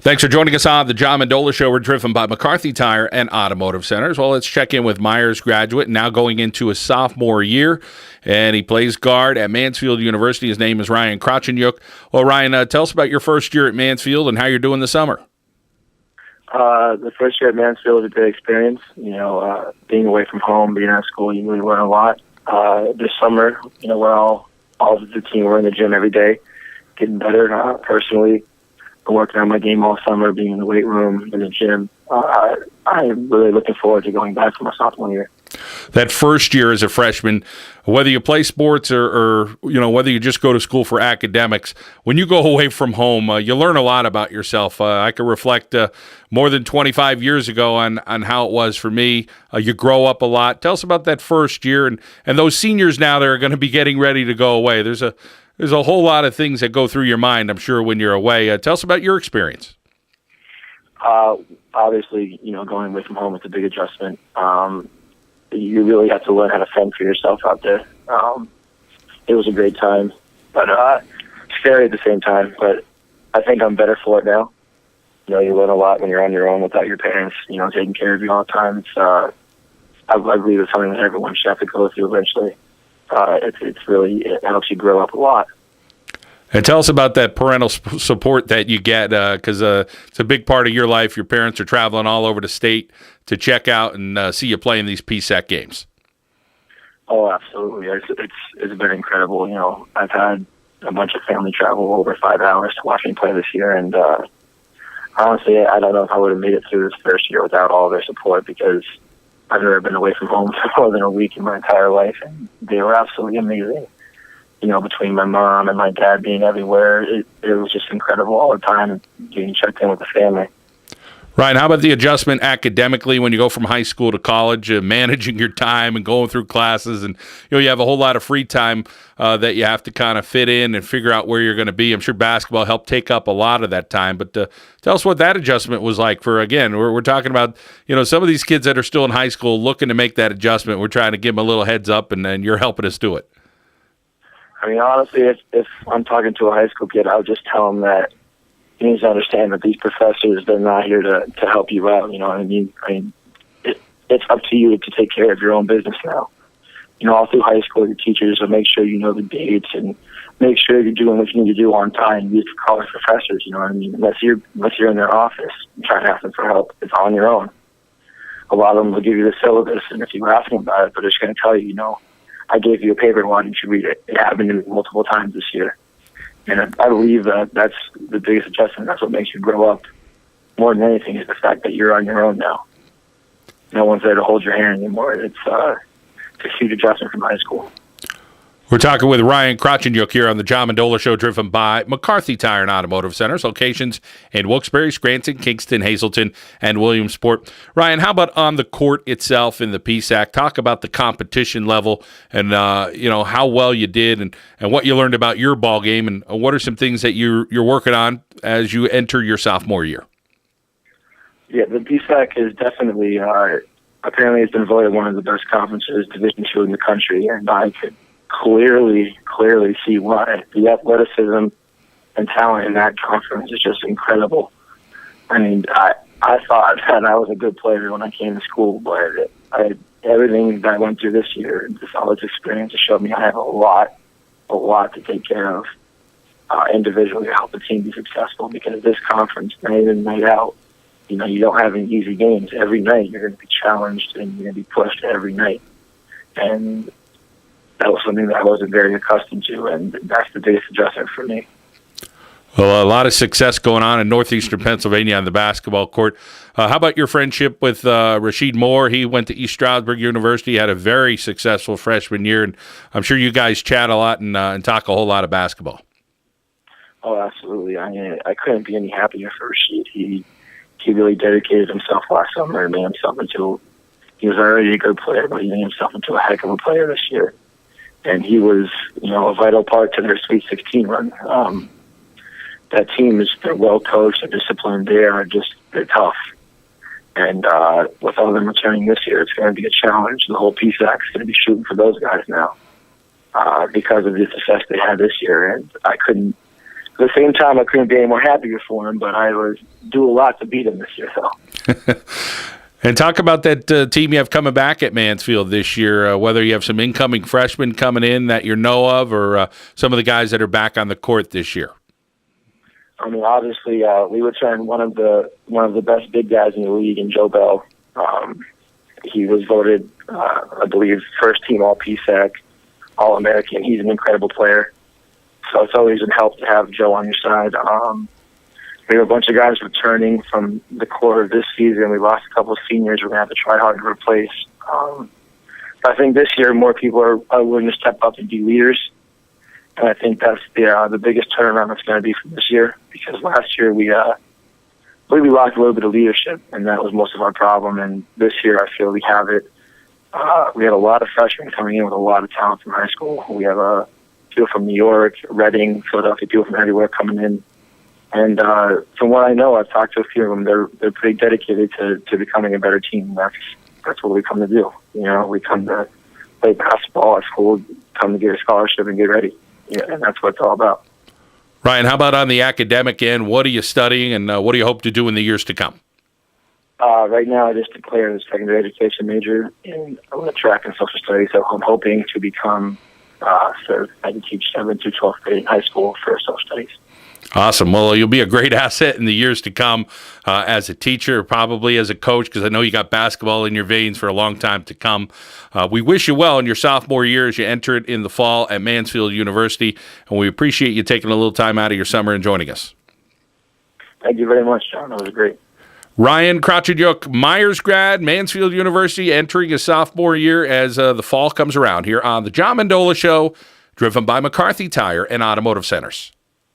Thanks for joining us on the John Mendola Show. We're driven by McCarthy Tire and Automotive Centers. Well, let's check in with Myers graduate, now going into his sophomore year, and he plays guard at Mansfield University. His name is Ryan Krawczeniuk. Well, Ryan, tell us about your first year at Mansfield and how you're doing this summer. The first year at Mansfield was a great experience. Being away from home, being out of school, you really learn a lot. This summer, we're all of the team, we're in the gym every day, getting better personally. I'm working on my game all summer, being in the weight room, in the gym. I'm really looking forward to going back for my sophomore year. That first year as a freshman, whether you play sports or whether you just go to school for academics, when you go away from home, you learn a lot about yourself. I can reflect more than 25 years ago on how it was for me. You grow up a lot. Tell us about that first year and those seniors now that are going to be getting ready to go away. There's a whole lot of things that go through your mind, I'm sure, when you're away. Tell us about your experience. Obviously, going away from home is a big adjustment. You really have to learn how to fend for yourself out there. It was a great time, but scary at the same time. But I think I'm better for it now. You learn a lot when you're on your own without your parents, taking care of you all the time. I believe it's something that everyone should have to go through eventually. It helps you grow up a lot. And tell us about that parental support that you get, because it's a big part of your life. Your parents are traveling all over the state to check out and see you play in these PSAC games. Oh, absolutely. It's been incredible. I've had a bunch of family travel over 5 hours to watch me play this year, and honestly, I don't know if I would have made it through this first year without all their support, because I've never been away from home for more than a week in my entire life, and they were absolutely amazing. Between my mom and my dad being everywhere, it was just incredible all the time, getting checked in with the family. Ryan, how about the adjustment academically when you go from high school to college, managing your time and going through classes, and you have a whole lot of free time that you have to kind of fit in and figure out where you're going to be. I'm sure basketball helped take up a lot of that time, but tell us what that adjustment was like for, again, we're talking about, some of these kids that are still in high school looking to make that adjustment. We're trying to give them a little heads up, and you're helping us do it. I mean, honestly, if I'm talking to a high school kid, I would just tell them that you need to understand that these professors, they're not here to help you out. You know what I mean? It's up to you to take care of your own business now. All through high school, your teachers will make sure you know the dates and make sure you're doing what you need to do on time. You have to call the professors, you know what I mean? Unless you're in their office and trying to ask them for help, it's on your own. A lot of them will give you the syllabus, and if you ask them about it, they're just going to tell you, I gave you a paper, why didn't you read it? It happened to me multiple times this year. And I believe that that's the biggest adjustment. That's what makes you grow up more than anything, is the fact that you're on your own now. No one's there to hold your hand anymore. It's a huge adjustment from high school. We're talking with Ryan Krawczeniuk here on the John Mendola Show, driven by McCarthy Tire and Automotive Centers, locations in Wilkes-Barre, Scranton, Kingston, Hazleton, and Williamsport. Ryan, how about on the court itself in the PSAC? Talk about the competition level and how well you did and what you learned about your ball game, and what are some things that you're working on as you enter your sophomore year. Yeah, the PSAC is definitely apparently it's been voted one of the best conferences, Division II in the country, and I could clearly see why. The athleticism and talent in that conference is just incredible. I mean, I thought that I was a good player when I came to school, but everything that I went through this year, this college experience, has showed me I have a lot to take care of individually to help the team be successful, because this conference, night in, night out, you don't have any easy games. Every night you're going to be challenged and you're going to be pushed every night. And that was something that I wasn't very accustomed to, and that's the biggest adjustment for me. Well, a lot of success going on in northeastern Pennsylvania on the basketball court. How about your friendship with Rashid Moore? He went to East Stroudsburg University, had a very successful freshman year, and I'm sure you guys chat a lot and talk a whole lot of basketball. Oh, absolutely. I couldn't be any happier for Rashid. He really dedicated himself last summer and made himself into – he was already a good player, but he made himself into a heck of a player this year. And he was, a vital part to their Sweet 16 run. That team they're well coached, they're disciplined, they're tough. And with all of them returning this year, it's going to be a challenge. The whole PSAC is going to be shooting for those guys now because of the success they had this year. And I couldn't the same time, I couldn't be any more happier for him, but I was do a lot to beat him this year. So. And talk about that team you have coming back at Mansfield this year, whether you have some incoming freshmen coming in that you know of or some of the guys that are back on the court this year. I mean, obviously, we returned one of the best big guys in the league in Joe Bell. He was voted, I believe, first team All PSAC, All American. He's an incredible player. So it's always a help to have Joe on your side. We have a bunch of guys returning from the core of this season. We lost a couple of seniors we're going to have to try hard to replace. I think this year more people are willing to step up and be leaders. And I think that's the biggest turnaround that's going to be from this year, because last year we lost a little bit of leadership, and that was most of our problem. And this year I feel we have it. We have a lot of freshmen coming in with a lot of talent from high school. We have people from New York, Reading, Philadelphia, people from everywhere coming in. And from what I know, I've talked to a few of them. They're pretty dedicated to becoming a better team. That's what we come to do. You know, we come to play basketball at school, come to get a scholarship and get ready. Yeah, and that's what it's all about. Ryan, how about on the academic end? What are you studying, and what do you hope to do in the years to come? Right now, I just declared a secondary education major in track and social studies. So I'm hoping to become so I can teach 7th through 12th grade in high school for social studies. Awesome. Well, you'll be a great asset in the years to come as a teacher, probably as a coach, because I know you got basketball in your veins for a long time to come. We wish you well in your sophomore year as you enter it in the fall at Mansfield University, and we appreciate you taking a little time out of your summer and joining us. Thank you very much, John. It was great. Ryan Krawczeniuk, Myers grad, Mansfield University, entering his sophomore year as the fall comes around here on the John Mendola Show, driven by McCarthy Tire and Automotive Centers.